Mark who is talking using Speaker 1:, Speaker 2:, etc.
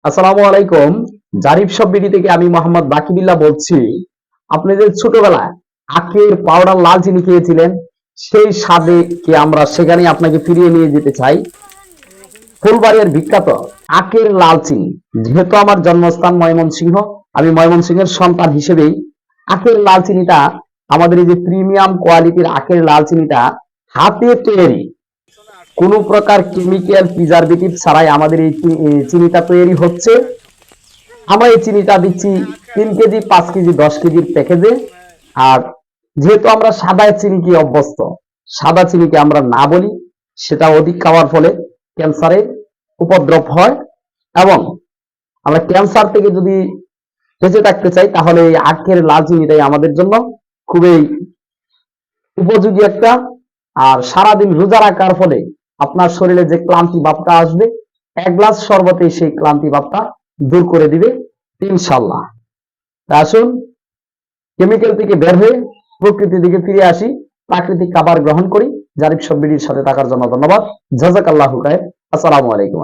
Speaker 1: আসসালামু আলাইকুম। জারিফ সব বিডি থেকে আমি মোহাম্মদ বাকিবিল্লাহ বলছি। আপনি যে ছোটবেলায় আখের পাউডার লাল চিনি খেয়েছিলেন, সেই স্বাদে কি আমরা সেখানে আপনাকে ফিরিয়ে নিয়ে যেতে চাই। ফুলবাড়িয়ার বিখ্যাত আখের লাল চিনি। যেহেতু আমার জন্মস্থান ময়মনসিংহ, আমি ময়মনসিংহের সন্তান হিসেবেই আখের লাল চিনিটা, আমাদের এই যে প্রিমিয়াম কোয়ালিটির আখের লাল চিনিটা হাতে তৈরি, কোনো প্রকার কেমিক্যাল প্রিজারভেটিভ ছাড়াই আমাদের এই চিনিটা তৈরি হচ্ছে। আমরা এই চিনিটা দিচ্ছি 3 কেজি, 5 কেজি, 10 কেজির প্যাকেজে। আর যেহেতু আমরা সাদা চিনিকে অভ্যস্ত, সাদা চিনিকে আমরা না বলি, সেটা অধিক খাওয়ার ফলে ক্যান্সারের উপদ্রব হয়। এবং আমরা ক্যান্সার থেকে যদি বেঁচে থাকতে চাই, তাহলে এই আখের লাল চিনিটাই আমাদের জন্য খুবই উপযোগী একটা। আর সারাদিন রোজা রাখার ফলে আপনার শরীরে যে ক্লান্তি ভাবটা আসবে, 1 গ্লাস শরবতে সেই ক্লান্তি ভাবটা দূর করে দিবে ইনশাল্লাহ। তা আসুন, কেমিক্যাল থেকে বের হয়ে প্রকৃতির দিকে ফিরে আসি, প্রাকৃতিক খাবার গ্রহণ করি। জারিফ সব বিডির সাথে থাকার জন্য ধন্যবাদ। জাযাকাল্লাহু খায়র। আসসালামু আলাইকুম।